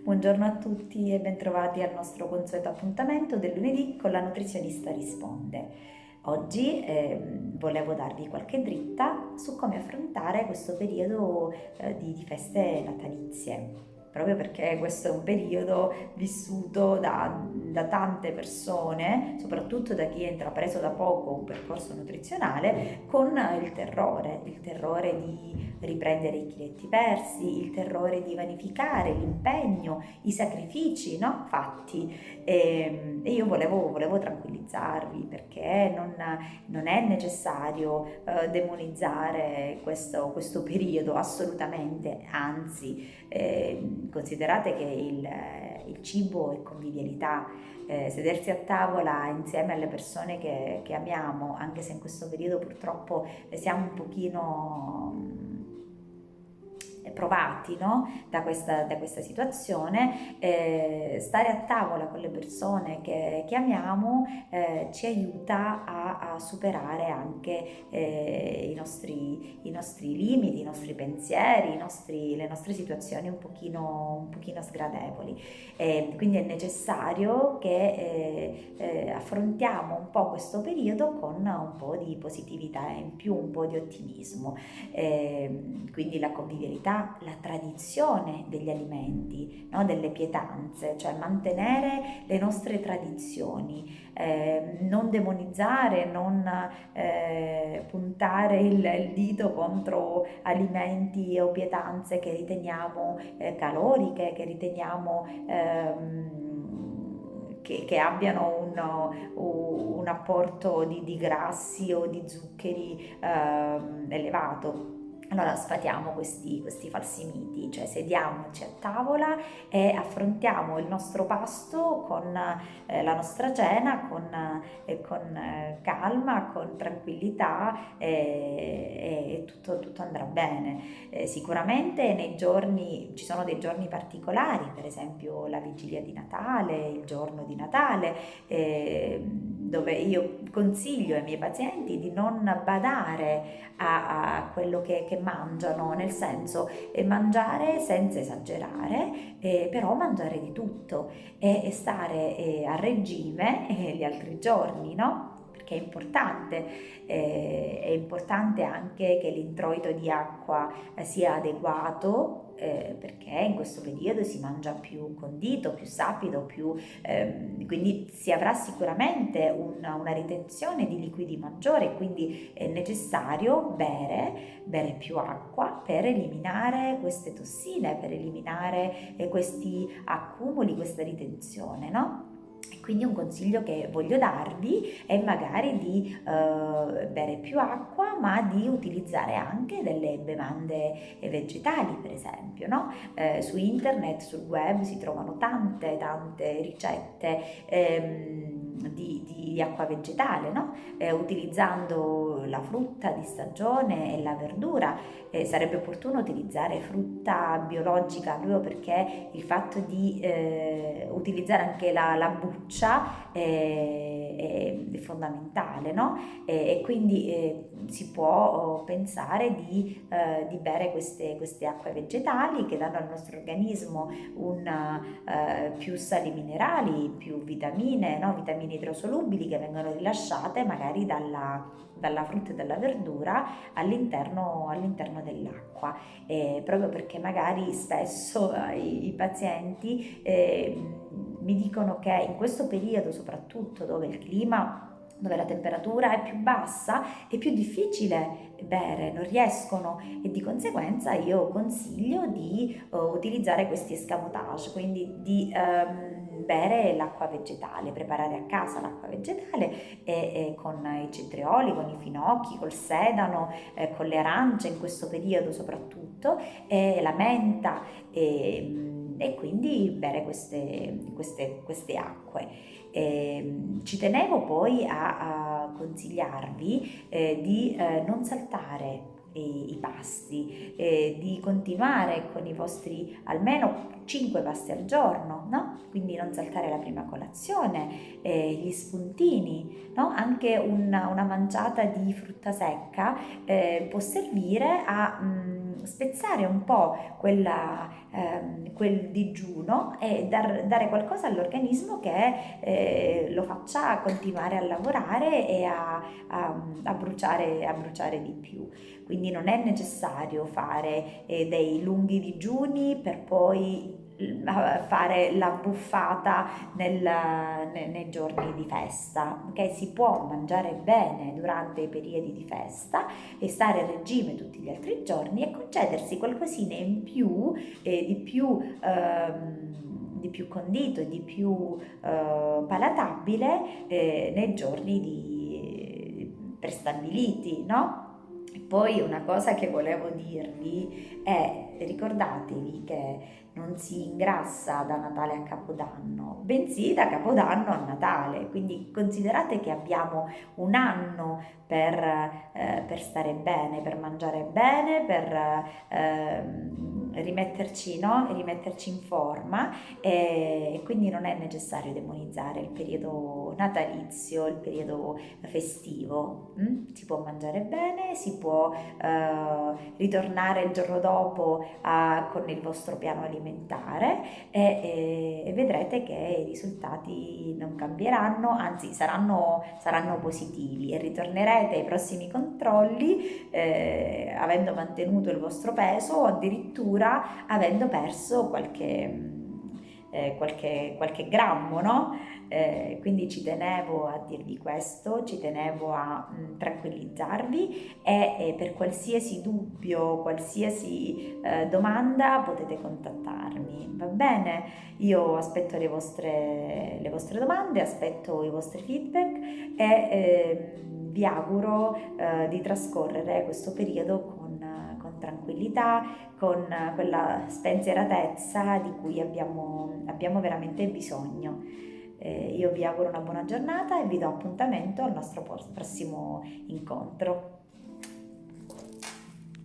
Buongiorno a tutti e bentrovati al nostro consueto appuntamento del lunedì con la nutrizionista risponde. Oggi volevo darvi qualche dritta su come affrontare questo periodo di feste natalizie. Proprio perché questo è un periodo vissuto da tante persone, soprattutto da chi ha intrapreso da poco un percorso nutrizionale, con il terrore di riprendere i chiletti persi, il terrore di vanificare l'impegno, i sacrifici, no? Fatti. E io volevo tranquillizzarvi perché non è necessario demonizzare questo periodo, assolutamente, anzi, considerate che il cibo è convivialità. Sedersi a tavola insieme alle persone che amiamo, anche se in questo periodo purtroppo siamo un pochino provati, no? da questa situazione, stare a tavola con le persone che amiamo ci aiuta a superare anche i nostri limiti, i nostri pensieri, le nostre situazioni un pochino sgradevoli. Quindi è necessario che affrontiamo un po' questo periodo con un po' di positività in più, un po' di ottimismo. Quindi la convivialità, la tradizione degli alimenti, no? Delle pietanze, cioè mantenere le nostre tradizioni, non demonizzare, non puntare il dito contro alimenti o pietanze che riteniamo caloriche, che riteniamo che abbiano un apporto di grassi o di zuccheri elevato. Allora sfatiamo questi falsi miti, cioè sediamoci a tavola e affrontiamo il nostro pasto con la nostra cena, con calma, con tranquillità e tutto andrà bene. Sicuramente ci sono dei giorni particolari, per esempio la vigilia di Natale, il giorno di Natale, dove io consiglio ai miei pazienti di non badare a quello che mangiano, nel senso mangiare senza esagerare, però mangiare di tutto e stare a regime gli altri giorni, no? Perché è importante anche che l'introito di acqua sia adeguato, perché in questo periodo si mangia più condito, più sapido, quindi si avrà sicuramente una ritenzione di liquidi maggiore, quindi è necessario bere più acqua per eliminare queste tossine, per eliminare questi accumuli, questa ritenzione, no? Quindi un consiglio che voglio darvi è magari di bere più acqua, ma di utilizzare anche delle bevande vegetali, per esempio, no? Su internet, sul web si trovano tante ricette di acqua vegetale, no? Utilizzando la frutta di stagione e la verdura. Sarebbe opportuno utilizzare frutta biologica proprio perché il fatto di utilizzare anche la buccia è fondamentale, no? E quindi si può pensare di bere queste acque vegetali che danno al nostro organismo più sali minerali, più vitamine, no? Vitamine idrosolubili che vengono rilasciate magari dalla frutta e dalla verdura all'interno dell'acqua, proprio perché magari spesso i pazienti mi dicono che in questo periodo, soprattutto dove la temperatura è più bassa, è più difficile bere, non riescono, e di conseguenza io consiglio di utilizzare questi escamotage, quindi di bere l'acqua vegetale, preparare a casa l'acqua vegetale con i cetrioli, con i finocchi, col sedano, con le arance in questo periodo soprattutto, la menta e quindi bere queste acque. Ci tenevo poi a consigliarvi di non saltare i pasti, di continuare con i vostri almeno 5 pasti al giorno, no? Quindi non saltare la prima colazione, gli spuntini, no? Anche una manciata di frutta secca può servire a spezzare un po' quel digiuno e dare qualcosa all'organismo che lo faccia continuare a lavorare e a bruciare di più. Quindi non è necessario fare dei lunghi digiuni per poi fare la buffata nei giorni di festa, ok? Si può mangiare bene durante i periodi di festa e stare a regime tutti gli altri giorni e concedersi qualcosina in più, di più condito e di più palatabile nei giorni prestabiliti, no? E poi una cosa che volevo dirvi è ricordatevi che non si ingrassa da Natale a Capodanno, bensì da Capodanno a Natale, quindi considerate che abbiamo un anno per stare bene, per mangiare bene, per rimetterci, no? Rimetterci in forma e quindi non è necessario demonizzare il periodo natalizio, il periodo festivo. Si può mangiare bene, si può ritornare il giorno dopo con il vostro piano alimentare e vedrete che i risultati non cambieranno, anzi saranno positivi e ritornerete ai prossimi controlli avendo mantenuto il vostro peso o addirittura avendo perso qualche grammo, no? Quindi ci tenevo a dirvi questo, ci tenevo a tranquillizzarvi e per qualsiasi dubbio, qualsiasi domanda potete contattarmi, va bene? Io aspetto le vostre domande, aspetto i vostri feedback e vi auguro di trascorrere questo periodo con tranquillità, con quella spensieratezza di cui abbiamo veramente bisogno. Io vi auguro una buona giornata e vi do appuntamento al nostro prossimo incontro.